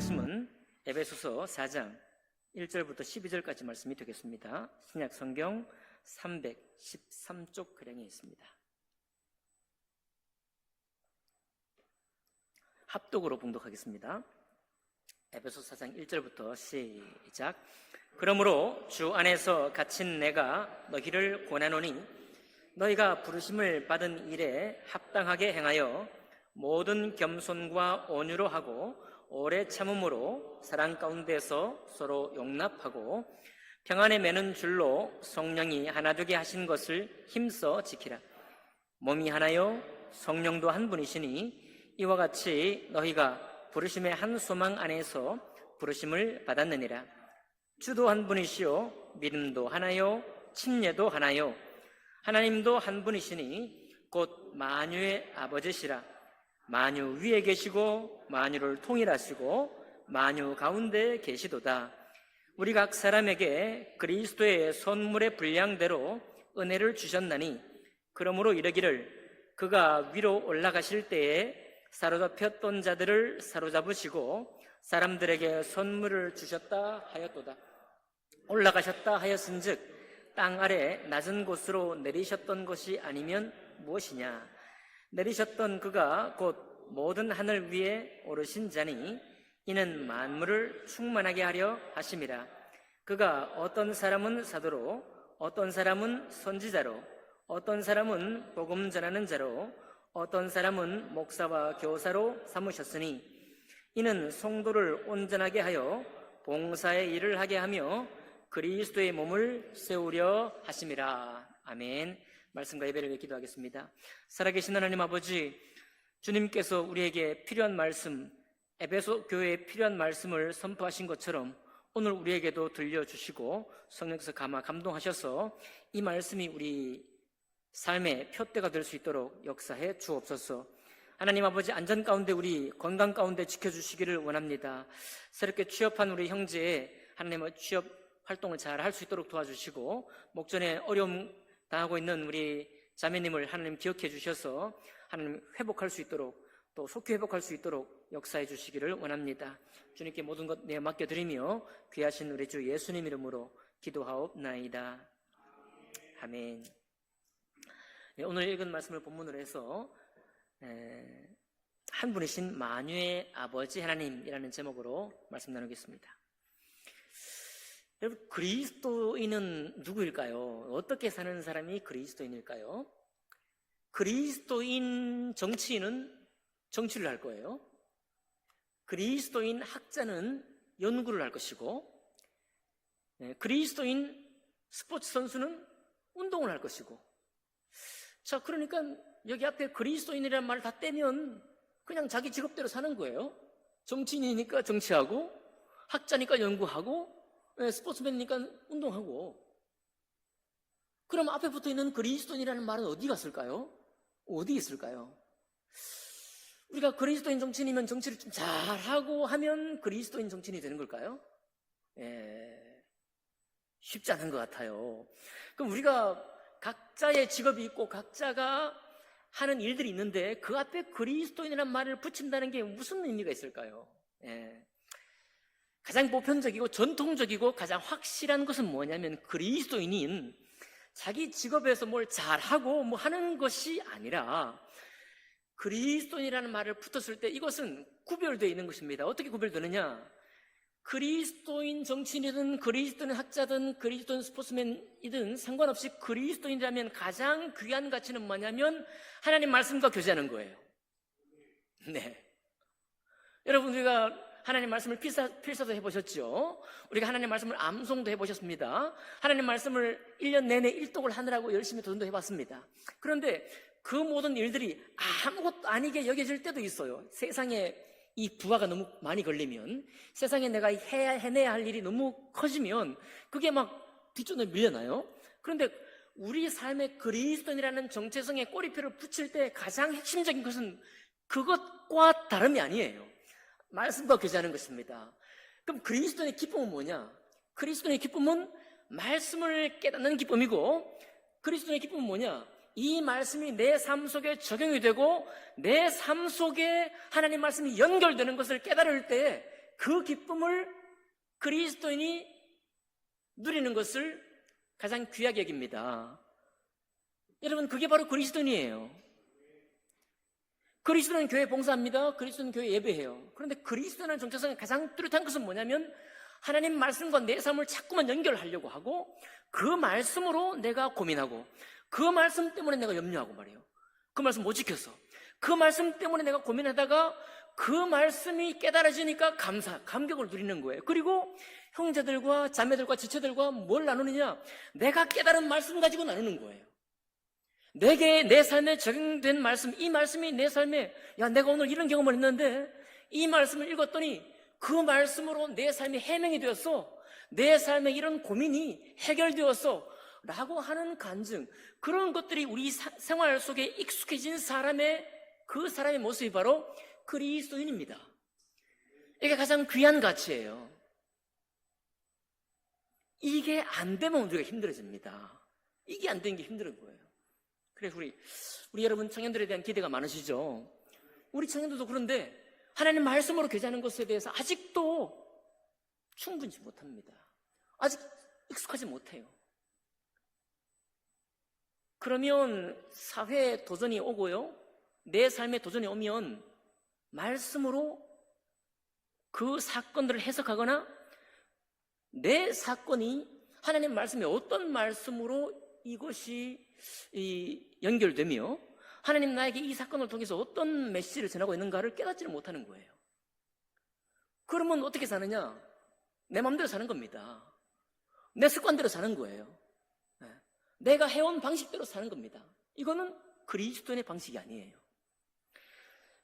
말씀은 에베소서 4장 1절부터 12절까지 말씀이 되겠습니다. 신약 성경 313쪽 그량에 있습니다. 합독으로 봉독하겠습니다. 에베소 4장 1절부터 시작. 그러므로 주 안에서 갇힌 내가 너희를 권하노니 너희가 부르심을 받은 일에 합당하게 행하여 모든 겸손과 온유로 하고 오래 참음으로 사랑 가운데서 서로 용납하고 평안에 매는 줄로 성령이 하나 되게 하신 것을 힘써 지키라. 몸이 하나요 성령도 한 분이시니 이와 같이 너희가 부르심의 한 소망 안에서 부르심을 받았느니라. 주도 한 분이시요 믿음도 하나요 침례도 하나요 하나님도 한 분이시니 곧 만유의 아버지시라. 만유 위에 계시고 만유를 통일하시고 만유 가운데 계시도다. 우리 각 사람에게 그리스도의 선물의 분량대로 은혜를 주셨나니 그러므로 이르기를 그가 위로 올라가실 때에 사로잡혔던 자들을 사로잡으시고 사람들에게 선물을 주셨다 하였도다. 올라가셨다 하였은즉 땅 아래 낮은 곳으로 내리셨던 것이 아니면 무엇이냐. 내리셨던 그가 곧 모든 하늘 위에 오르신 자니 이는 만물을 충만하게 하려 하심이라. 그가 어떤 사람은 사도로 어떤 사람은 선지자로 어떤 사람은 복음 전하는 자로 어떤 사람은 목사와 교사로 삼으셨으니 이는 성도를 온전하게 하여 봉사의 일을 하게 하며 그리스도의 몸을 세우려 하심이라. 아멘. 말씀과 예배를 위해 기도하겠습니다. 살아계신 하나님 아버지, 주님께서 우리에게 필요한 말씀, 에베소 교회에 필요한 말씀을 선포하신 것처럼 오늘 우리에게도 들려주시고 성령께서 감동하셔서 이 말씀이 우리 삶의 표대가 될 수 있도록 역사해 주옵소서. 하나님 아버지, 안전 가운데 우리 건강 가운데 지켜주시기를 원합니다. 새롭게 취업한 우리 형제의 하나님의 취업 활동을 잘 할 수 있도록 도와주시고 목전에 어려움 당하고 있는 우리 자매님을 하나님 기억해 주셔서 하나님 회복할 수 있도록 또 속히 회복할 수 있도록 역사해 주시기를 원합니다. 주님께 모든 것 내어 맡겨드리며 귀하신 우리 주 예수님 이름으로 기도하옵나이다. 아멘. 네, 오늘 읽은 말씀을 본문으로 해서 한 분이신 만유의 아버지 하나님이라는 제목으로 말씀 나누겠습니다. 여러분, 그리스도인은 누구일까요? 어떻게 사는 사람이 그리스도인일까요? 그리스도인 정치인은 정치를 할 거예요. 그리스도인 학자는 연구를 할 것이고, 그리스도인 스포츠 선수는 운동을 할 것이고. 자, 그러니까 여기 앞에 그리스도인이라는 말을 다 떼면 그냥 자기 직업대로 사는 거예요. 정치인이니까 정치하고, 학자니까 연구하고, 스포츠맨이니까 운동하고. 그럼 앞에 붙어있는 그리스도인이라는 말은 어디 갔을까요? 어디 있을까요? 우리가 그리스도인 정치인이면 정치를 좀 잘하고 하면 그리스도인 정치인이 되는 걸까요? 쉽지 않은 것 같아요. 그럼 우리가 각자의 직업이 있고 각자가 하는 일들이 있는데 그 앞에 그리스도인이라는 말을 붙인다는 게 무슨 의미가 있을까요? 가장 보편적이고 전통적이고 가장 확실한 것은 뭐냐면 그리스도인인 자기 직업에서 뭘 잘하고 뭐 하는 것이 아니라 그리스도인이라는 말을 붙었을 때 이것은 구별되어 있는 것입니다. 어떻게 구별되느냐? 그리스도인 정치인이든 그리스도인 학자든 그리스도인 스포츠맨이든 상관없이 그리스도인이라면 가장 귀한 가치는 뭐냐면 하나님 말씀과 교제하는 거예요. 네. 여러분, 우리가 하나님 말씀을 필사도 해보셨죠? 우리가 하나님 말씀을 암송도 해보셨습니다. 하나님 말씀을 1년 내내 일독을 하느라고 열심히 도전도 해봤습니다. 그런데 그 모든 일들이 아무것도 아니게 여겨질 때도 있어요. 세상에 이 부하가 너무 많이 걸리면, 세상에 내가 해내야 할 일이 너무 커지면 그게 막 뒷전에 밀려나요. 그런데 우리 삶의 그리스도인이라는 정체성에 꼬리표를 붙일 때 가장 핵심적인 것은 그것과 다름이 아니에요. 말씀과 교제하는 것입니다. 그럼 그리스도인의 기쁨은 뭐냐? 그리스도인의 기쁨은 말씀을 깨닫는 기쁨이고, 그리스도인의 기쁨은 뭐냐? 이 말씀이 내 삶 속에 적용이 되고 내 삶 속에 하나님 말씀이 연결되는 것을 깨달을 때 그 기쁨을 그리스도인이 누리는 것을 가장 귀하게 여깁니다. 여러분, 그게 바로 그리스도인이에요. 그리스도는 교회 봉사합니다. 그리스도는 교회 예배해요. 그런데 그리스도라는 정체성의 가장 뚜렷한 것은 뭐냐면 하나님 말씀과 내 삶을 자꾸만 연결하려고 하고 그 말씀으로 내가 고민하고 그 말씀 때문에 내가 염려하고 말이에요. 그 말씀 못 지켰어. 그 말씀 때문에 내가 고민하다가 그 말씀이 깨달아지니까 감격을 누리는 거예요. 그리고 형제들과 자매들과 지체들과 뭘 나누느냐? 내가 깨달은 말씀 가지고 나누는 거예요. 내게 내 삶에 적용된 말씀, 이 말씀이 내 삶에 내가 오늘 이런 경험을 했는데 이 말씀을 읽었더니 그 말씀으로 내 삶이 해명이 되었어. 내 삶에 이런 고민이 해결되었어 라고 하는 간증, 그런 것들이 우리 생활 속에 익숙해진 그 사람의 모습이 바로 그리스도인입니다. 이게 가장 귀한 가치예요. 이게 안 되면 우리가 힘들어집니다. 이게 안 되는 게 힘든 거예요. 그래서 우리 여러분 청년들에 대한 기대가 많으시죠? 우리 청년들도 그런데 하나님 말씀으로 교제하는 것에 대해서 아직도 충분히 못합니다. 아직 익숙하지 못해요. 그러면 사회에 도전이 오고요, 내 삶에 도전이 오면 말씀으로 그 사건들을 해석하거나 내 사건이 하나님 말씀에 어떤 말씀으로 이것이 연결되며 하나님 나에게 이 사건을 통해서 어떤 메시지를 전하고 있는가를 깨닫지를 못하는 거예요. 그러면 어떻게 사느냐? 내 마음대로 사는 겁니다. 내 습관대로 사는 거예요. 내가 해온 방식대로 사는 겁니다. 이거는 그리스도인의 방식이 아니에요.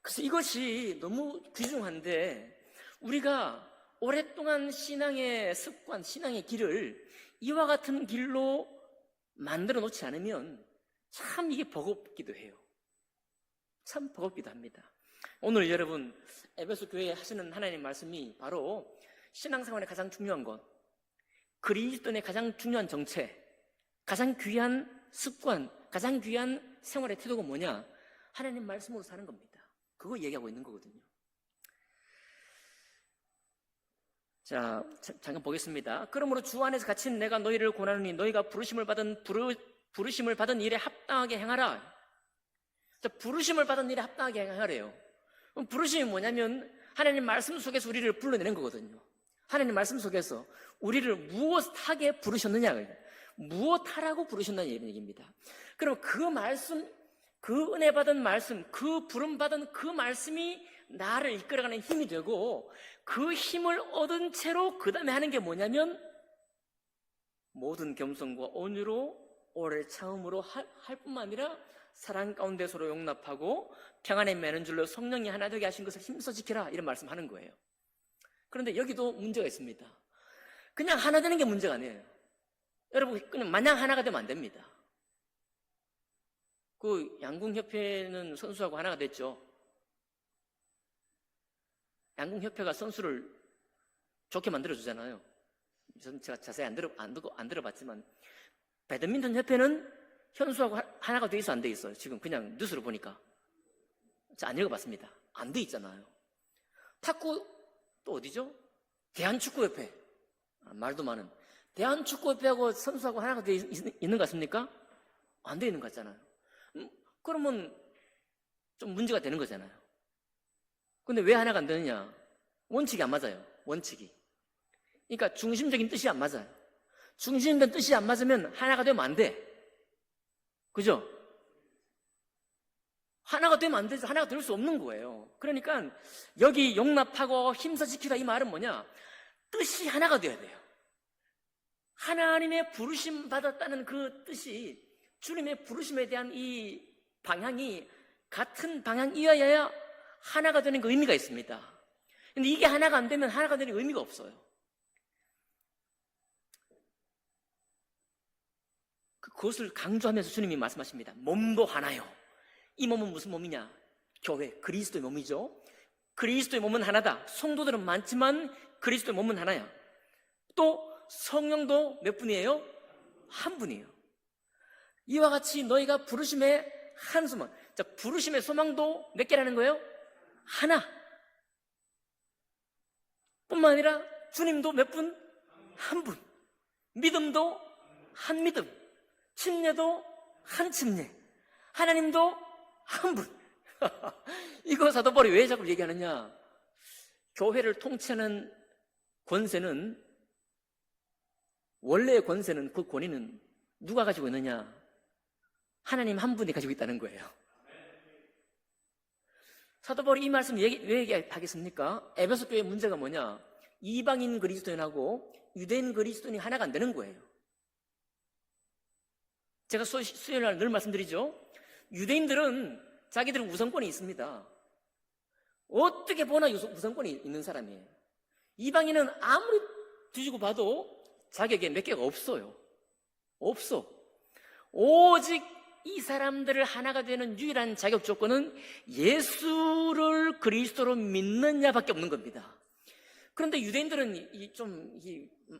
그래서 이것이 너무 귀중한데 우리가 오랫동안 신앙의 습관, 신앙의 길을 이와 같은 길로 만들어 놓지 않으면 참 이게 버겁기도 해요. 참 버겁기도 합니다. 오늘 여러분 에베소 교회에 하시는 하나님 말씀이 바로 신앙생활의 가장 중요한 것, 그리스도인의 가장 중요한 정체, 가장 귀한 습관, 가장 귀한 생활의 태도가 뭐냐? 하나님 말씀으로 사는 겁니다. 그거 얘기하고 있는 거거든요. 자, 잠깐 보겠습니다. 그러므로 주 안에서 갇힌 내가 너희를 권하노니 너희가 부르심을 받은 일에 합당하게 행하라. 자, 부르심을 받은 일에 합당하게 행하래요. 그럼 부르심이 뭐냐면 하나님 말씀 속에서 우리를 불러내는 거거든요. 하나님 말씀 속에서 우리를 무엇하게 부르셨느냐, 무엇하라고 부르셨느냐 이런 얘기입니다. 그럼 그 말씀, 그 은혜 받은 말씀, 그 부름 받은 그 말씀이 나를 이끌어가는 힘이 되고 그 힘을 얻은 채로 그 다음에 하는 게 뭐냐면 모든 겸손과 온유로 오래 참음으로 할 뿐만 아니라 사랑 가운데 서로 용납하고 평안에 매는 줄로 성령이 하나 되게 하신 것을 힘써 지키라, 이런 말씀하는 거예요. 그런데 여기도 문제가 있습니다. 그냥 하나 되는 게 문제가 아니에요. 여러분, 그냥 마냥 하나가 되면 안 됩니다. 그 양궁협회는 선수하고 하나가 됐죠. 양궁협회가 선수를 좋게 만들어주잖아요. 저는 제가 자세히 안 들어봤지만 배드민턴 협회는 현수하고 하나가 돼 있어, 안 돼 있어요? 지금 그냥 뉴스로 보니까. 자, 안 읽어봤습니다. 안 돼 있잖아요. 탁구 또 어디죠? 대한축구협회. 말도 많은 대한축구협회하고 선수하고 하나가 돼 있는 것 같습니까? 안 돼 있는 것 같잖아요. 그러면 좀 문제가 되는 거잖아요. 근데 왜 하나가 안 되느냐? 원칙이 안 맞아요. 원칙이. 그러니까 중심적인 뜻이 안 맞아요. 중심된 뜻이 안 맞으면 하나가 되면 안 돼. 그죠? 하나가 되면 안 되죠. 하나가 될 수 없는 거예요. 그러니까 여기 용납하고 힘써 지키라, 이 말은 뭐냐? 뜻이 하나가 돼야 돼요. 하나님의 부르심 받았다는 그 뜻이, 주님의 부르심에 대한 이 방향이 같은 방향이어야 하나가 되는 그 의미가 있습니다. 근데 이게 하나가 안 되면 하나가 되는 의미가 없어요. 그것을 강조하면서 주님이 말씀하십니다. 몸도 하나요. 이 몸은 무슨 몸이냐? 교회, 그리스도의 몸이죠. 그리스도의 몸은 하나다. 성도들은 많지만 그리스도의 몸은 하나야. 또 성령도 몇 분이에요? 한 분이에요. 이와 같이 너희가 부르심의 한 소망. 자, 부르심의 소망도 몇 개라는 거예요? 하나. 뿐만 아니라 주님도 몇 분? 한 분. 믿음도 한 믿음. 침례도 한 침례. 하나님도 한 분. 이거 사도 바울이 왜 자꾸 얘기하느냐? 교회를 통치하는 권세는, 원래의 권세는, 그 권위는 누가 가지고 있느냐? 하나님 한 분이 가지고 있다는 거예요. 사도 바울이 이 말씀 왜 얘기하겠습니까? 에베소 교회의 문제가 뭐냐? 이방인 그리스도인하고 유대인 그리스도인이 하나가 안 되는 거예요. 제가 수요일 날 늘 말씀드리죠. 유대인들은 자기들은 우선권이 있습니다. 어떻게 보나 우선권이 있는 사람이에요. 이방인은 아무리 뒤지고 봐도 자격에 몇 개가 없어요. 없어. 오직 이 사람들을 하나가 되는 유일한 자격 조건은 예수를 그리스도로 믿느냐밖에 없는 겁니다. 그런데 유대인들은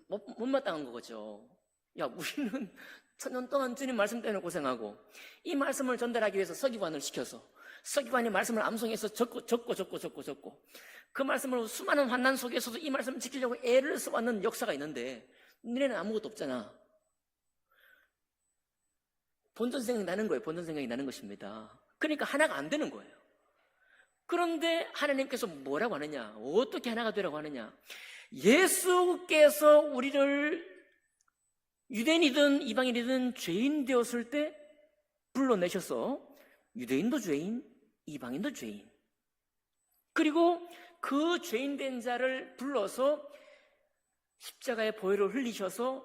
못마땅한 거죠. 야, 우리는 천년 동안 주님 말씀 때문에 고생하고 이 말씀을 전달하기 위해서 서기관을 시켜서 서기관이 말씀을 암송해서 적고 그 말씀을 수많은 환난 속에서도 이 말씀을 지키려고 애를 써왔는 역사가 있는데 너네는 아무것도 없잖아. 본전 생각이 나는 거예요. 본전 생각이 나는 것입니다. 그러니까 하나가 안 되는 거예요. 그런데 하나님께서 뭐라고 하느냐? 어떻게 하나가 되라고 하느냐? 예수께서 우리를 유대인이든 이방인이든 죄인 되었을 때 불러내셔서 유대인도 죄인, 이방인도 죄인, 그리고 그 죄인 된 자를 불러서 십자가의 보혈을 흘리셔서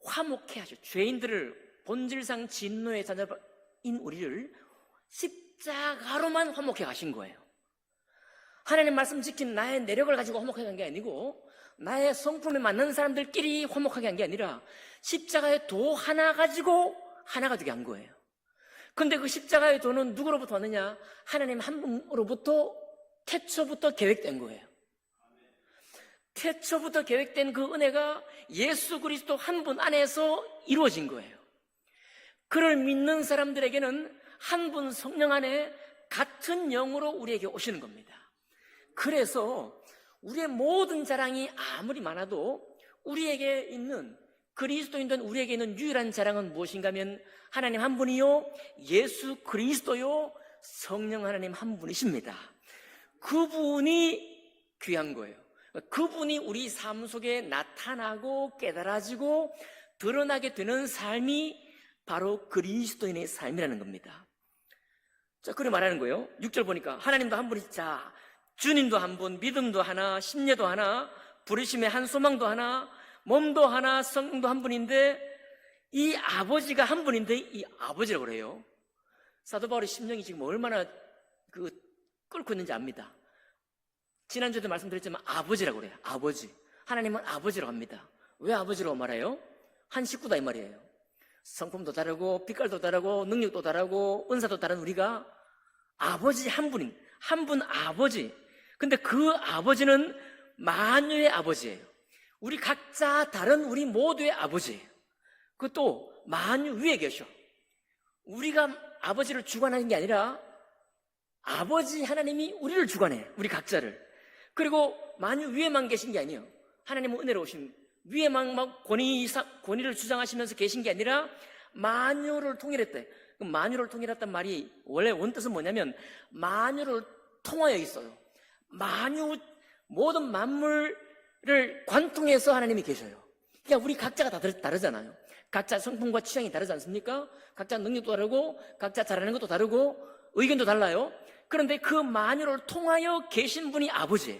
화목해 하셔. 죄인들을, 본질상 진노의 자녀인 우리를 십자가로만 화목해 가신 거예요. 하나님 말씀 지킨 나의 내력을 가지고 화목하게 한 게 아니고 나의 성품에 맞는 사람들끼리 화목하게 한 게 아니라 십자가의 도 하나 가지고 하나가 되게 한 거예요. 근데 그 십자가의 도는 누구로부터 왔느냐? 하나님 한 분으로부터 태초부터 계획된 거예요. 태초부터 계획된 그 은혜가 예수 그리스도 한 분 안에서 이루어진 거예요. 그를 믿는 사람들에게는 한 분 성령 안에 같은 영으로 우리에게 오시는 겁니다. 그래서 우리의 모든 자랑이 아무리 많아도 우리에게 있는, 그리스도인 된 우리에게 있는 유일한 자랑은 무엇인가 하면 하나님 한 분이요, 예수 그리스도요, 성령 하나님 한 분이십니다. 그분이 귀한 거예요. 그분이 우리 삶 속에 나타나고 깨달아지고 드러나게 되는 삶이 바로 그리스도인의 삶이라는 겁니다. 자, 그래 말하는 거예요. 6절 보니까 하나님도 한 분이, 자, 주님도 한 분, 믿음도 하나, 심려도 하나, 부르심의 한 소망도 하나, 몸도 하나, 성령도 한 분인데 이 아버지가 한 분인데 이 아버지라고 그래요. 사도 바울의 심령이 지금 얼마나 끓고 있는지 압니다. 지난주에도 말씀드렸지만 아버지라고 그래요. 아버지. 하나님은 아버지라고 합니다. 왜 아버지라고 말해요? 한 식구다 이 말이에요. 성품도 다르고 빛깔도 다르고 능력도 다르고 은사도 다른 우리가 아버지 한 분인, 한 분 아버지. 근데 그 아버지는 만유의 아버지예요. 우리 각자 다른 우리 모두의 아버지예요. 그것도 만유 위에 계셔. 우리가 아버지를 주관하는 게 아니라 아버지 하나님이 우리를 주관해. 우리 각자를. 그리고 만유 위에만 계신 게 아니에요. 하나님은 은혜로우신 위에만 막 권위를 주장하시면서 계신 게 아니라 만유를 통일했대. 만유를 통일했단 말이 원래 원뜻은 뭐냐면 만유를 통하여 있어요. 만유, 모든 만물을 관통해서 하나님이 계셔요. 그러니까 우리 각자가 다 다르잖아요. 각자 성품과 취향이 다르지 않습니까? 각자 능력도 다르고 각자 잘하는 것도 다르고 의견도 달라요. 그런데 그 만유를 통하여 계신 분이 아버지예요.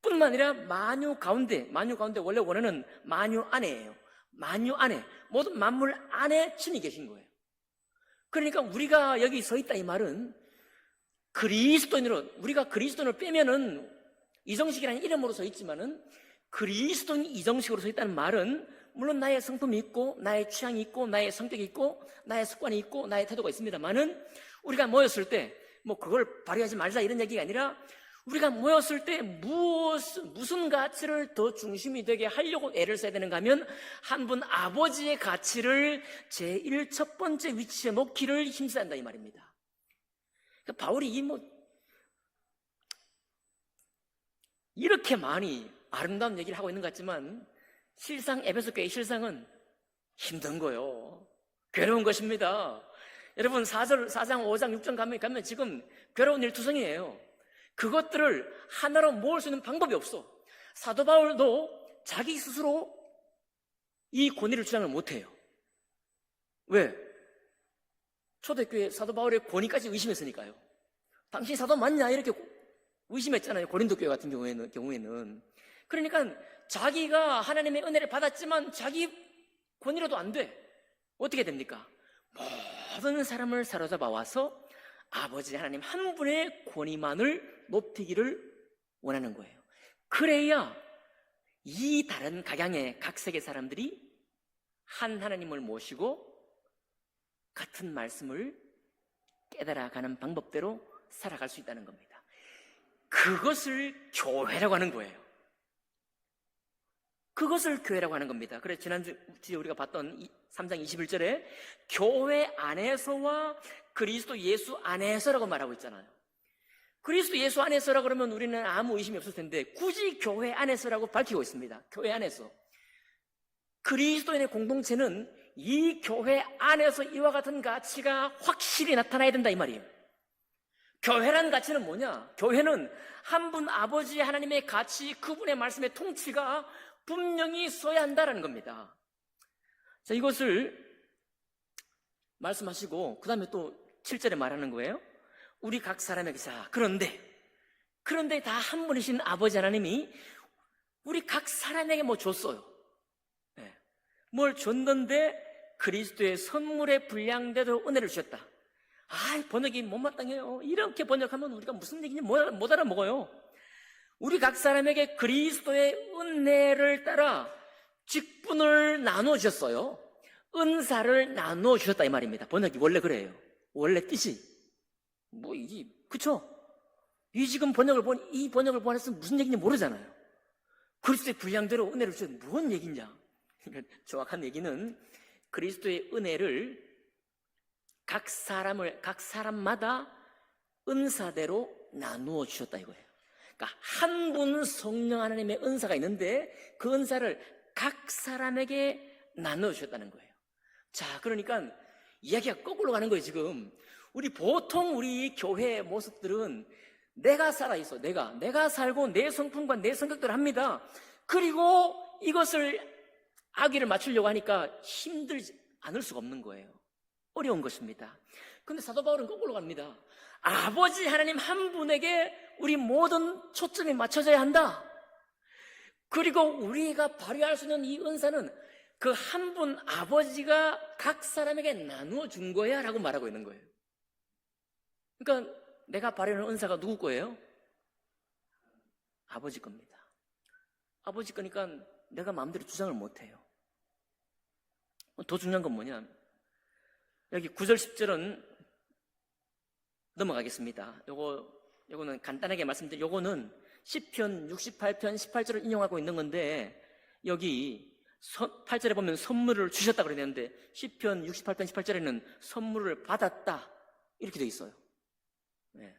뿐만 아니라 만유 가운데 원래 원어는 만유 안에예요. 만유 안에, 모든 만물 안에 신이 계신 거예요. 그러니까 우리가 여기 서 있다 이 말은 그리스도인으로, 우리가 그리스도인을 빼면은 이정식이라는 이름으로 서 있지만은 그리스도인 이정식으로 서 있다는 말은 물론 나의 성품이 있고 나의 취향이 있고 나의 성격이 있고 나의 습관이 있고 나의 태도가 있습니다만은 우리가 모였을 때 뭐 그걸 발휘하지 말자 이런 얘기가 아니라 우리가 모였을 때 무슨 가치를 더 중심이 되게 하려고 애를 써야 되는가 하면 한 분 아버지의 가치를 제일 첫 번째 위치에 놓기를 힘써야 한다 이 말입니다. 그러니까 바울이 이렇게 많이 아름다운 얘기를 하고 있는 것 같지만 실상 에베소 교회의 실상은 힘든 거요. 괴로운 것입니다. 여러분 4장, 5장, 6장 가면 지금 괴로운 일투성이에요. 그것들을 하나로 모을 수 있는 방법이 없어. 사도 바울도 자기 스스로 이 권위를 주장을 못해요. 왜? 초대교회 사도 바울의 권위까지 의심했으니까요. 당신 사도 맞냐? 이렇게 의심했잖아요. 고린도 교회 같은 경우에는. 그러니까 자기가 하나님의 은혜를 받았지만 자기 권위로도 안 돼. 어떻게 됩니까? 모든 사람을 사로잡아 와서 아버지 하나님 한 분의 권위만을 높이기를 원하는 거예요. 그래야 이 다른 각양의 각색의 사람들이 한 하나님을 모시고 같은 말씀을 깨달아가는 방법대로 살아갈 수 있다는 겁니다. 그것을 교회라고 하는 거예요. 그것을 교회라고 하는 겁니다. 그래서 지난주에 우리가 봤던 3장 21절에 교회 안에서와 그리스도 예수 안에서라고 말하고 있잖아요. 그리스도 예수 안에서라 그러면 우리는 아무 의심이 없을 텐데 굳이 교회 안에서라고 밝히고 있습니다. 교회 안에서. 그리스도인의 공동체는 이 교회 안에서 이와 같은 가치가 확실히 나타나야 된다 이 말이에요. 교회라는 가치는 뭐냐? 교회는 한 분 아버지 하나님의 가치, 그분의 말씀의 통치가 분명히 서야 한다라는 겁니다. 자, 이것을 말씀하시고 그 다음에 또 7절에 말하는 거예요. 우리 각 사람에게 자, 그런데 다 한 분이신 아버지 하나님이 우리 각 사람에게 뭐 줬어요. 네. 뭘 줬는데 그리스도의 선물에 분량대로 은혜를 주셨다. 번역이 못마땅해요. 이렇게 번역하면 우리가 무슨 얘기인지 못 알아먹어요. 우리 각 사람에게 그리스도의 은혜를 따라 직분을 나누어 주셨어요. 은사를 나누어 주셨다 이 말입니다. 번역이 원래 그래요. 원래 뜻이 그쵸? 이 번역을 보았으면 무슨 얘기인지 모르잖아요. 그리스도의 분량대로 은혜를 주셨 무슨 얘기냐? 그러니까 정확한 얘기는 그리스도의 은혜를 각 사람마다 은사대로 나누어 주셨다 이거예요. 그러니까 한 분 성령 하나님의 은사가 있는데 그 은사를 각 사람에게 나누어 주셨다는 거예요. 자, 그러니까 이야기가 거꾸로 가는 거예요. 지금 보통 우리 교회의 모습들은 내가 살아있어. 내가 살고 내 성품과 내 성격대로 합니다. 그리고 이것을 아기를 맞추려고 하니까 힘들지 않을 수가 없는 거예요. 어려운 것입니다. 근데 사도 바울은 거꾸로 갑니다. 아버지 하나님 한 분에게 우리 모든 초점이 맞춰져야 한다. 그리고 우리가 발휘할 수 있는 이 은사는 그 한 분 아버지가 각 사람에게 나누어 준 거야 라고 말하고 있는 거예요. 그러니까 내가 발휘하는 은사가 누구 거예요? 아버지 겁니다. 아버지 거니까 내가 마음대로 주장을 못해요. 더 중요한 건 뭐냐? 여기 9절 10절은 넘어가겠습니다. 요거는 간단하게 말씀드리면 요거는 시편 68편 18절을 인용하고 있는 건데 여기 8절에 보면 선물을 주셨다고 그러는데 시편 68편 18절에는 선물을 받았다 이렇게 돼 있어요. 네.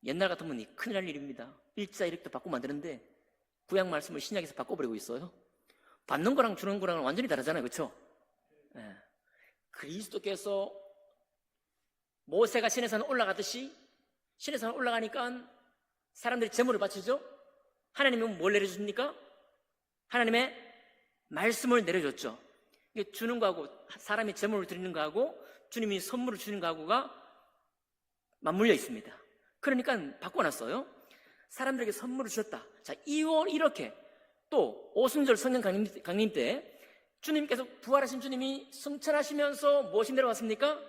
옛날 같으면 큰일 날 일입니다. 일자 이렇게 바꾸면 안 되는데 구약 말씀을 신약에서 바꿔버리고 있어요. 받는 거랑 주는 거랑은 완전히 다르잖아요. 그렇죠? 네. 그리스도께서 모세가 시내산 올라가듯이 시내산 올라가니까 사람들이 제물을 바치죠. 하나님은 뭘 내려줍니까? 하나님의 말씀을 내려줬죠. 주는 거하고 사람이 제물을 드리는 거하고 주님이 선물을 주는 거하고가 맞물려 있습니다. 그러니까 바꿔놨어요. 사람들에게 선물을 주셨다. 자, 이렇게 또 오순절 성령 강림 때 주님께서 부활하신 주님이 승천하시면서 무엇이 내려왔습니까?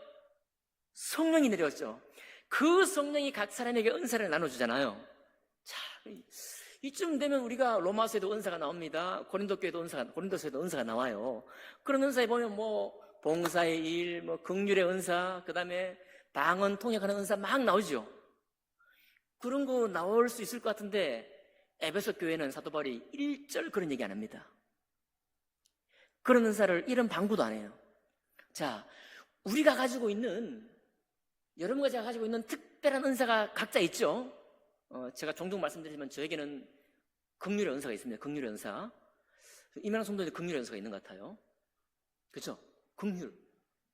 성령이 내려왔죠. 그 성령이 각 사람에게 은사를 나눠주잖아요. 자, 이쯤 되면 우리가 로마서에도 은사가 나옵니다. 고린도서에도 은사가 나와요. 그런 은사에 보면 봉사의 일, 긍휼의 은사, 그 다음에 방언 통역하는 은사 막 나오죠. 그런 거 나올 수 있을 것 같은데 에베소 교회는 사도 바울이 1절 그런 얘기 안 합니다. 그런 은사를 이런 방구도 안 해요. 자, 우리가 가지고 있는 여러분과 제가 가지고 있는 특별한 은사가 각자 있죠. 제가 종종 말씀드리지만 저에게는 긍휼의 은사가 있습니다. 긍휼의 은사. 이만한 성도들이 긍휼의 은사가 있는 것 같아요. 그렇죠? 긍휼,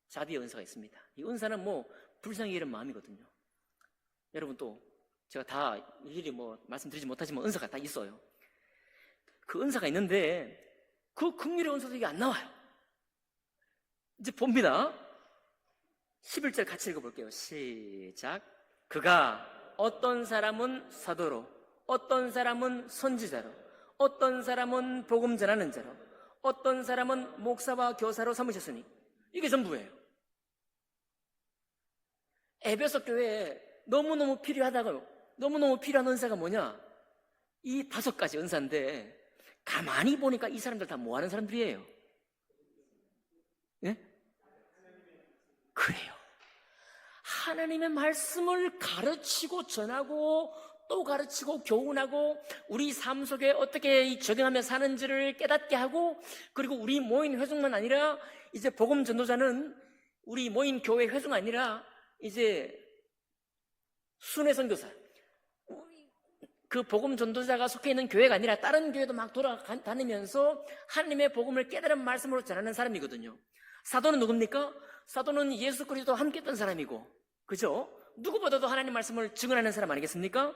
자비의 은사가 있습니다. 이 은사는 뭐 불쌍히 여기는 마음이거든요. 여러분 또 제가 다 일일이 뭐 말씀드리지 못하지만 은사가 다 있어요. 그 은사가 있는데 그 긍휼의 은사도 이게 안 나와요. 이제 봅니다. 11절 같이 읽어볼게요. 시작. 그가 어떤 사람은 사도로, 어떤 사람은 선지자로, 어떤 사람은 복음 전하는 자로, 어떤 사람은 목사와 교사로 삼으셨으니, 이게 전부예요. 에베소 교회에 너무너무 필요하다고, 너무너무 필요한 은사가 뭐냐? 이 5가지 은사인데 가만히 보니까 이 사람들 다 뭐 하는 사람들이에요? 예? 그래요. 하나님의 말씀을 가르치고 전하고 또 가르치고 교훈하고 우리 삶 속에 어떻게 적용하며 사는지를 깨닫게 하고, 그리고 우리 모인 회중만 아니라 이제 복음 전도자는 우리 모인 교회 회중 아니라 이제 순회 선교사, 그 복음 전도자가 속해 있는 교회가 아니라 다른 교회도 막 돌아다니면서 하나님의 복음을 깨달은 말씀으로 전하는 사람이거든요. 사도는 누굽니까? 사도는 예수 그리스도와 함께 했던 사람이고, 그죠? 누구보다도 하나님 말씀을 증언하는 사람 아니겠습니까?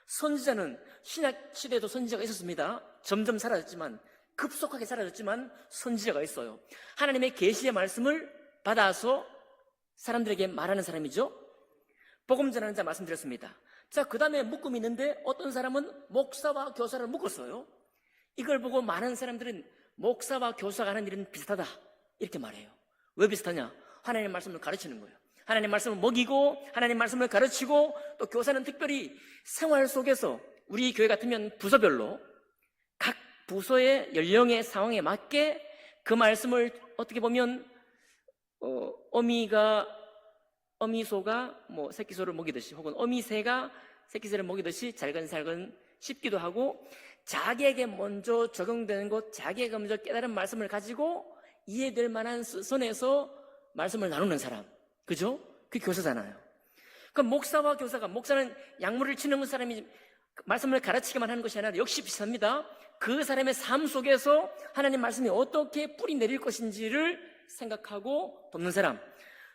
선지자는 신약 시대에도 선지자가 있었습니다. 점점 사라졌지만, 급속하게 사라졌지만 선지자가 있어요. 하나님의 계시의 말씀을 받아서 사람들에게 말하는 사람이죠. 복음 전하는 자 말씀드렸습니다. 자, 그 다음에 묶음이 있는데 어떤 사람은 목사와 교사를 묶었어요. 이걸 보고 많은 사람들은 목사와 교사가 하는 일은 비슷하다 이렇게 말해요. 왜 비슷하냐? 하나님의 말씀을 가르치는 거예요. 하나님 말씀을 먹이고 하나님 말씀을 가르치고, 또 교사는 특별히 생활 속에서 우리 교회 같으면 부서별로 각 부서의 연령의 상황에 맞게 그 말씀을 어떻게 보면 어미소가 뭐 새끼소를 먹이듯이, 혹은 어미새가 새끼새를 먹이듯이 잘근잘근 씹기도 하고, 자기에게 먼저 적용되는 것, 자기에게 먼저 깨달은 말씀을 가지고 이해될 만한 선에서 말씀을 나누는 사람, 그죠? 그게 교사잖아요. 그럼 목사와 교사가, 목사는 약물을 치는 사람이 말씀을 가르치기만 하는 것이 아니라 역시 비슷합니다. 그 사람의 삶 속에서 하나님 말씀이 어떻게 뿌리 내릴 것인지를 생각하고 돕는 사람.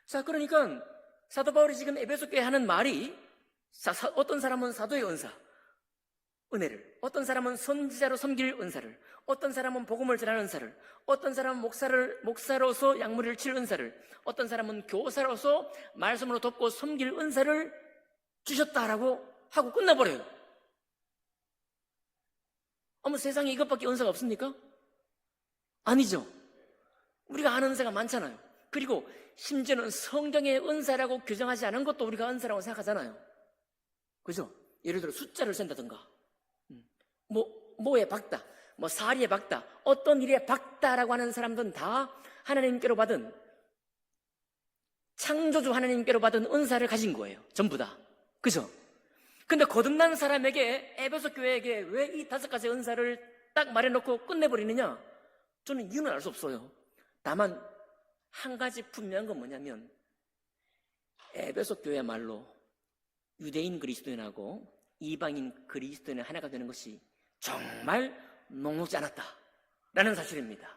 자, 그러니까 사도 바울이 지금 에베소 교회에 하는 말이, 어떤 사람은 사도의 은혜를, 어떤 사람은 선지자로 섬길 은사를, 어떤 사람은 복음을 전하는 은사를, 어떤 사람은 목사로서 약물을 칠 은사를, 어떤 사람은 교사로서 말씀으로 돕고 섬길 은사를 주셨다라고 하고 끝나버려요. 어머, 세상에 이것밖에 은사가 없습니까? 아니죠. 우리가 아는 은사가 많잖아요. 그리고 심지어는 성경의 은사라고 규정하지 않은 것도 우리가 은사라고 생각하잖아요. 그죠? 예를 들어 숫자를 센다든가, 뭐에 박다, 뭐 사리에 박다, 어떤 일에 박다라고 하는 사람들은 다 하나님께로 받은, 창조주 하나님께로 받은 은사를 가진 거예요. 전부 다. 그죠? 근데 거듭난 사람에게, 에베소 교회에게 왜 이 5가지 은사를 딱 말해놓고 끝내버리느냐? 저는 이유는 알 수 없어요. 다만 한 가지 분명한 건 뭐냐면, 에베소 교회야말로 유대인 그리스도인하고 이방인 그리스도인의 하나가 되는 것이 정말 녹록지 않았다라는 사실입니다.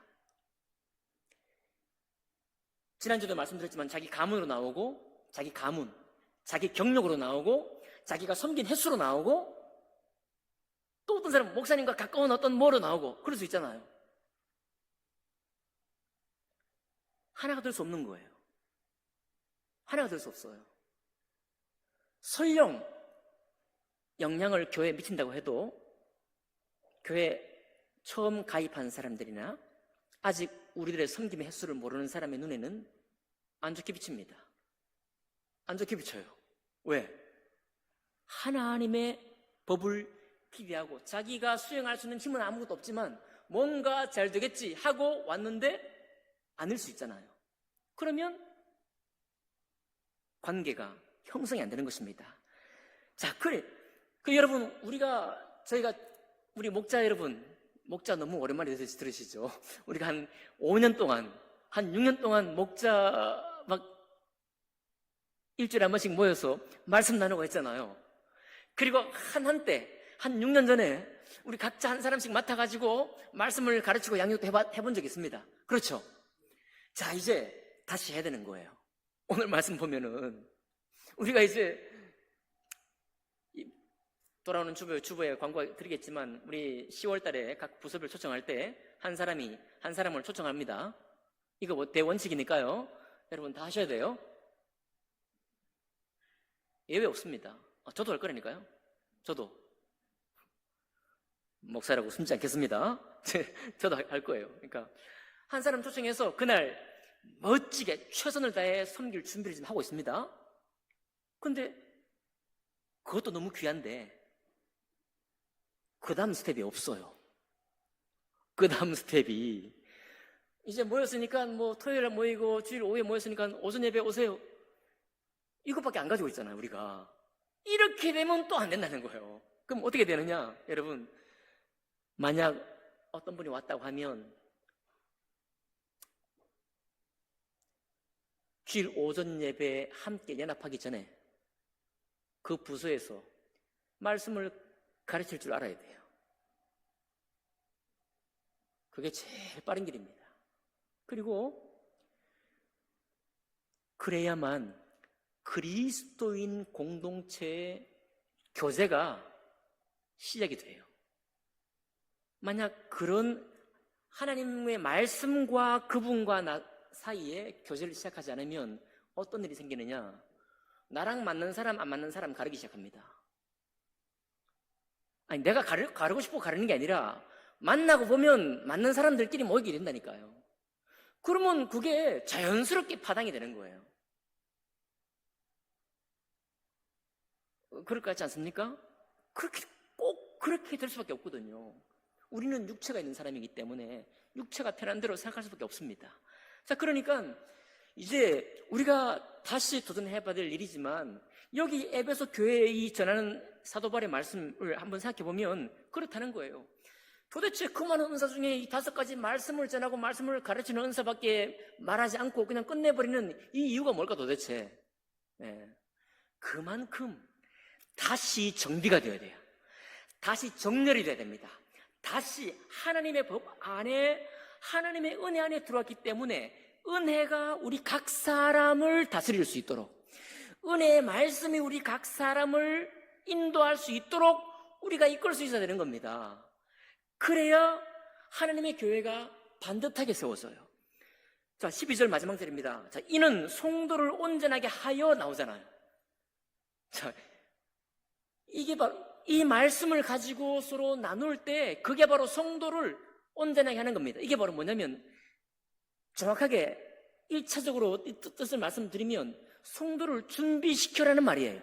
지난주에도 말씀드렸지만 자기 가문으로 나오고, 자기 가문, 자기 경력으로 나오고, 자기가 섬긴 횟수로 나오고, 또 어떤 사람은 목사님과 가까운 어떤 뭐로 나오고, 그럴 수 있잖아요. 하나가 될 수 없는 거예요. 하나가 될 수 없어요. 설령 영향을 교회에 미친다고 해도 교회 처음 가입한 사람들이나 아직 우리들의 섬김의 횟수를 모르는 사람의 눈에는 안 좋게 비칩니다. 안 좋게 비쳐요. 왜? 하나님의 법을 기대하고 자기가 수행할 수 있는 힘은 아무것도 없지만 뭔가 잘 되겠지 하고 왔는데 아닐 수 있잖아요. 그러면 관계가 형성이 안 되는 것입니다. 자, 그래. 여러분, 저희가 우리 목자 여러분, 목자 너무 오랜만에 들으시죠? 우리가 한 5년 동안, 한 6년 동안 목자 막 일주일에 한 번씩 모여서 말씀 나누고 했잖아요. 그리고 한때, 한 6년 전에 우리 각자 한 사람씩 맡아가지고 말씀을 가르치고 양육도 해본 적이 있습니다. 그렇죠? 자, 이제 다시 해야 되는 거예요. 오늘 말씀 보면은 우리가 이제 돌아오는 주부에 광고 드리겠지만 우리 10월 달에 각 부서별 초청할 때 한 사람을 초청합니다. 이거 뭐 대원칙이니까요. 여러분 다 하셔야 돼요. 예외 없습니다. 저도 할 거라니까요. 저도 목사라고 숨지 않겠습니다. 저도 할 거예요. 그러니까 한 사람 초청해서 그날 멋지게 최선을 다해 섬길 준비를 지금 하고 있습니다. 근데 그것도 너무 귀한데 그 다음 스텝이 없어요. 그 다음 스텝이 이제 모였으니까 뭐 토요일에 모이고 주일 오후에 모였으니까 오전 예배 오세요. 이것밖에 안 가지고 있잖아요, 우리가. 이렇게 되면 또 안 된다는 거예요. 그럼 어떻게 되느냐, 여러분. 만약 어떤 분이 왔다고 하면 주일 오전 예배에 함께 연합하기 전에 그 부서에서 말씀을 가르칠 줄 알아야 돼요. 그게 제일 빠른 길입니다. 그리고 그래야만 그리스도인 공동체의 교제가 시작이 돼요. 만약 그런 하나님의 말씀과 그분과 나 사이에 교제를 시작하지 않으면 어떤 일이 생기느냐? 나랑 맞는 사람, 안 맞는 사람 가르기 시작합니다. 아니, 내가 가르고 싶고 가르는 게 아니라 만나고 보면 맞는 사람들끼리 모이게 된다니까요. 그러면 그게 자연스럽게 파당이 되는 거예요. 그럴 것 같지 않습니까? 꼭 그렇게 될 수밖에 없거든요. 우리는 육체가 있는 사람이기 때문에 육체가 편한 대로 생각할 수밖에 없습니다. 자, 그러니까 이제 우리가 다시 도전해봐야 될 일이지만 여기 에베소 교회에 전하는 사도 바울의 말씀을 한번 생각해 보면 그렇다는 거예요. 도대체 그 많은 은사 중에 이 5가지 말씀을 전하고 말씀을 가르치는 은사밖에 말하지 않고 그냥 끝내버리는 이 이유가 뭘까 도대체? 그만큼 다시 정비가 되어야 돼요. 다시 정렬이 돼야 됩니다. 다시 하나님의 법 안에, 하나님의 은혜 안에 들어왔기 때문에 은혜가 우리 각 사람을 다스릴 수 있도록, 은혜의 말씀이 우리 각 사람을 인도할 수 있도록 우리가 이끌 수 있어야 되는 겁니다. 그래야 하나님의 교회가 반듯하게 세워져요. 자, 12절 마지막 절입니다. 자, 이는 성도를 온전하게 하여 나오잖아요. 자, 이게 바로 이 말씀을 가지고 서로 나눌 때 그게 바로 성도를 온전하게 하는 겁니다. 이게 바로 뭐냐면 정확하게 1차적으로 이 뜻을 말씀드리면 성도를 준비시켜라는 말이에요.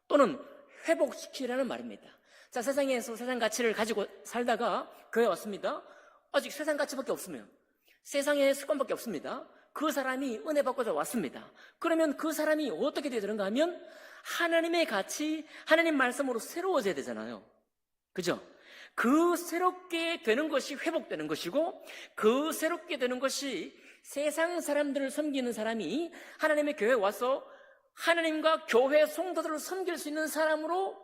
또는 회복시키라는 말입니다. 자, 세상에서 세상 가치를 가지고 살다가 교회에 왔습니다. 아직 세상 가치밖에 없으면 세상의 습관밖에 없습니다. 그 사람이 은혜 받고자 왔습니다. 그러면 그 사람이 어떻게 되야 되는가 하면 하나님의 가치, 하나님 말씀으로 새로워져야 되잖아요. 그죠? 그 새롭게 되는 것이 회복되는 것이고 그 새롭게 되는 것이 세상 사람들을 섬기는 사람이 하나님의 교회에 와서 하나님과 교회 성도들을 섬길 수 있는 사람으로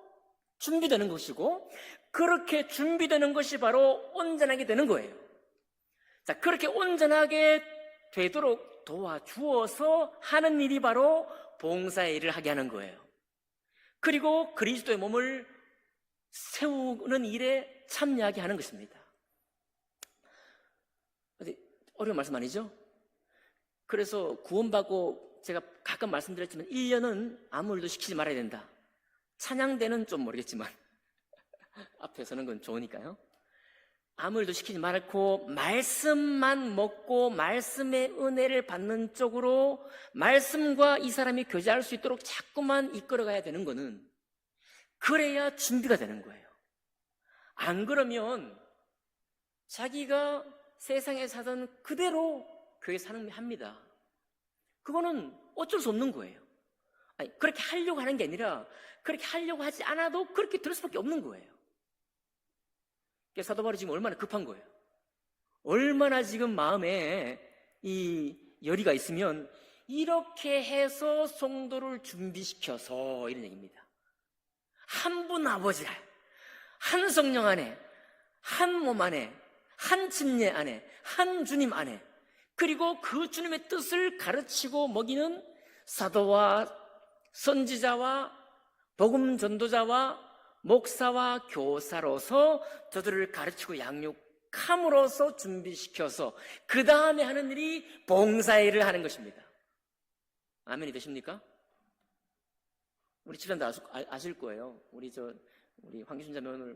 준비되는 것이고 그렇게 준비되는 것이 바로 온전하게 되는 거예요. 자, 그렇게 온전하게 되도록 도와주어서 하는 일이 바로 봉사의 일을 하게 하는 거예요. 그리고 그리스도의 몸을 세우는 일에 참여하게 하는 것입니다. 어려운 말씀 아니죠? 그래서 구원받고 제가 가끔 말씀드렸지만 1년은 아무 일도 시키지 말아야 된다. 찬양대는 좀 모르겠지만 앞에 서는 건 좋으니까요. 아무 일도 시키지 말고 말씀만 먹고 말씀의 은혜를 받는 쪽으로 말씀과 이 사람이 교제할 수 있도록 자꾸만 이끌어가야 되는 거는 그래야 준비가 되는 거예요. 안 그러면 자기가 세상에 사던 그대로 교회 사는 합니다. 그거는 어쩔 수 없는 거예요. 아니, 그렇게 하려고 하는 게 아니라 그렇게 하려고 하지 않아도 그렇게 될 수밖에 없는 거예요. 사도 바울이 지금 얼마나 급한 거예요. 얼마나 지금 마음에 이 열의가 있으면 이렇게 해서 성도를 준비시켜서 이런 얘기입니다. 한 분 아버지라 한 성령 안에, 한 몸 안에, 한 침례 안에, 한 주님 안에, 그리고 그 주님의 뜻을 가르치고 먹이는 사도와 선지자와 복음 전도자와 목사와 교사로서 저들을 가르치고 양육함으로써 준비시켜서 그 다음에 하는 일이 봉사일을 하는 것입니다. 아멘이 되십니까? 우리 집사람도 아실 거예요. 우리 황기순 자매 오늘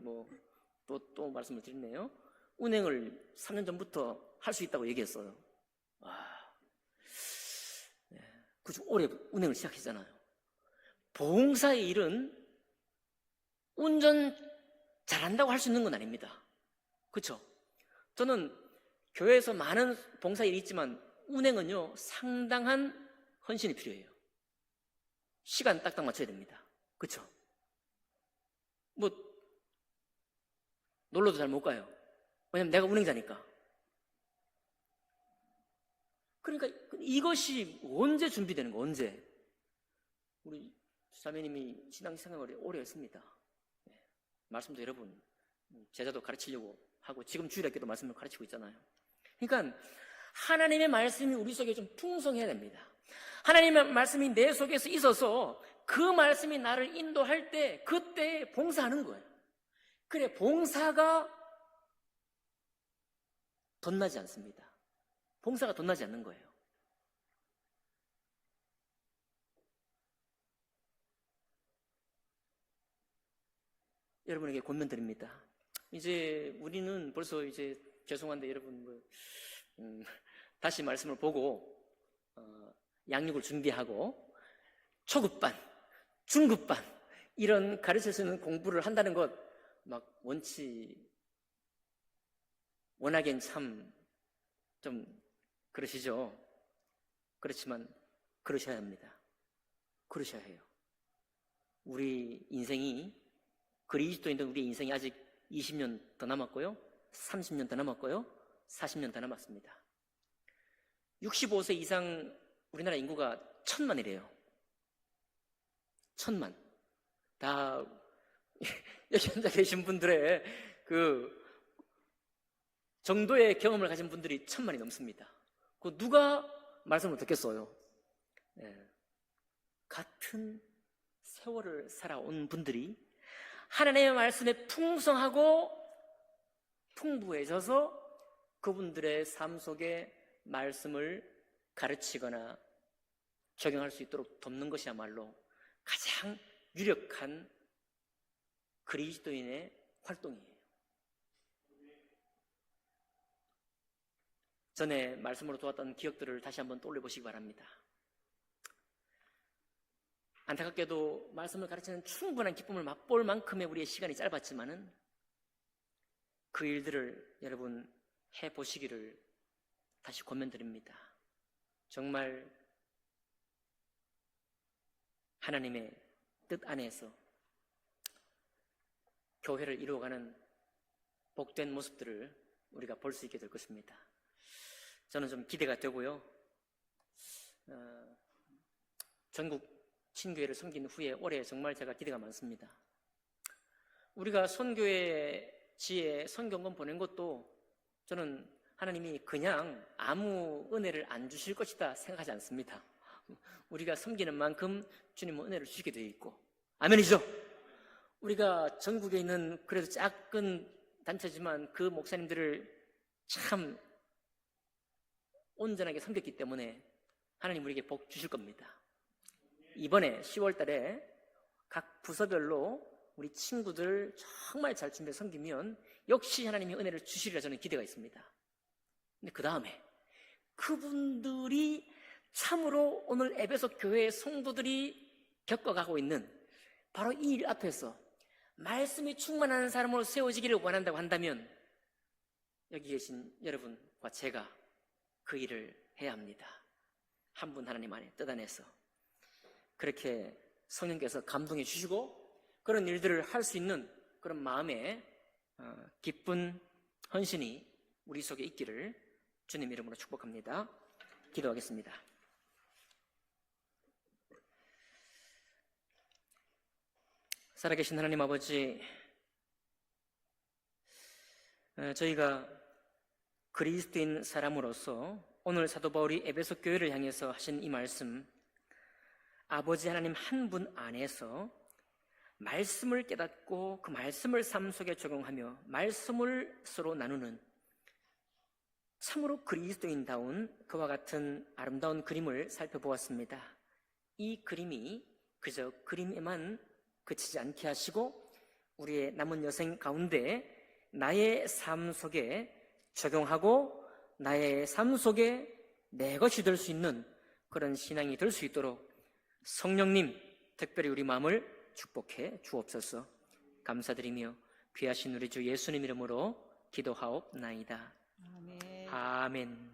또 말씀을 드렸네요. 운행을 3년 전부터 할 수 있다고 얘기했어요. 그중 올해 운행을 시작했잖아요. 봉사의 일은 운전 잘한다고 할 수 있는 건 아닙니다. 그렇죠? 저는 교회에서 많은 봉사일이 있지만 운행은요 상당한 헌신이 필요해요. 시간 딱딱 맞춰야 됩니다. 그렇죠? 놀러도 잘 못 가요. 왜냐면 내가 운행자니까. 그러니까 이것이 언제 준비되는 거? 언제? 우리 자매님이 신앙생활을 오래 했습니다. 말씀도 여러분 제자도 가르치려고 하고 지금 주일학교도 말씀을 가르치고 있잖아요. 그러니까 하나님의 말씀이 우리 속에 좀 풍성해야 됩니다. 하나님의 말씀이 내 속에서 있어서 그 말씀이 나를 인도할 때 그때 봉사하는 거예요. 그래, 봉사가 덧나지 않습니다. 봉사가 덧나지 않는 거예요. 여러분에게 권면 드립니다. 이제 우리는 벌써 이제 죄송한데 여러분 다시 말씀을 보고 양육을 준비하고 초급반, 중급반 이런 가르칠 수 있는 공부를 한다는 것 막 원하기엔 참 좀 그러시죠. 그렇지만 그러셔야 합니다. 그러셔야 해요. 우리 인생이 그리스도인들 우리 인생이 아직 20년 더 남았고요. 30년 더 남았고요. 40년 더 남았습니다. 65세 이상 우리나라 인구가 1000만이래요. 1000만. 다 여기 앉아 계신 분들의 그 정도의 경험을 가진 분들이 1000만이 넘습니다. 그 누가 말씀을 듣겠어요? 같은 세월을 살아온 분들이 하나님의 말씀에 풍성하고 풍부해져서 그분들의 삶 속에 말씀을 가르치거나 적용할 수 있도록 돕는 것이야말로 가장 유력한 그리스도인의 활동이에요. 전에 말씀으로 도왔던 기억들을 다시 한번 떠올려 보시기 바랍니다. 안타깝게도 말씀을 가르치는 충분한 기쁨을 맛볼 만큼의 우리의 시간이 짧았지만은 그 일들을 여러분 해보시기를 다시 권면드립니다. 정말 하나님의 뜻 안에서 교회를 이루어가는 복된 모습들을 우리가 볼 수 있게 될 것입니다. 저는 좀 기대가 되고요. 전국 친교회를 섬긴 후에 올해 정말 제가 기대가 많습니다. 우리가 선교회 지에 선교원금 보낸 것도 저는 하나님이 그냥 아무 은혜를 안 주실 것이다 생각하지 않습니다. 우리가 섬기는 만큼 주님은 은혜를 주시게 되어 있고, 아멘이죠? 우리가 전국에 있는 그래도 작은 단체지만 그 목사님들을 참 온전하게 섬겼기 때문에 하나님 우리에게 복 주실 겁니다. 이번에 10월 달에 각 부서별로 우리 친구들 정말 잘 준비해 섬기면 역시 하나님이 은혜를 주시리라 저는 기대가 있습니다. 근데 그 다음에 그분들이 참으로 오늘 에베소 교회의 성도들이 겪어가고 있는 바로 이 일 앞에서 말씀이 충만한 사람으로 세워지기를 원한다고 한다면 여기 계신 여러분과 제가 그 일을 해야 합니다. 한 분 하나님 안에 뜻 안에서 그렇게 성령께서 감동해 주시고 그런 일들을 할 수 있는 그런 마음의 기쁜 헌신이 우리 속에 있기를 주님 이름으로 축복합니다. 기도하겠습니다. 살아계신 하나님 아버지, 저희가 그리스도인 사람으로서 오늘 사도 바울이 에베소 교회를 향해서 하신 이 말씀, 아버지 하나님 한 분 안에서 말씀을 깨닫고 그 말씀을 삶 속에 적용하며 말씀을 서로 나누는 참으로 그리스도인다운 그와 같은 아름다운 그림을 살펴보았습니다. 이 그림이 그저 그림에만 그치지 않게 하시고 우리의 남은 여생 가운데 나의 삶 속에 적용하고 나의 삶 속에 내 것이 될 수 있는 그런 신앙이 될 수 있도록 성령님 특별히 우리 마음을 축복해 주옵소서. 감사드리며 귀하신 우리 주 예수님 이름으로 기도하옵나이다. 아멘. 아멘.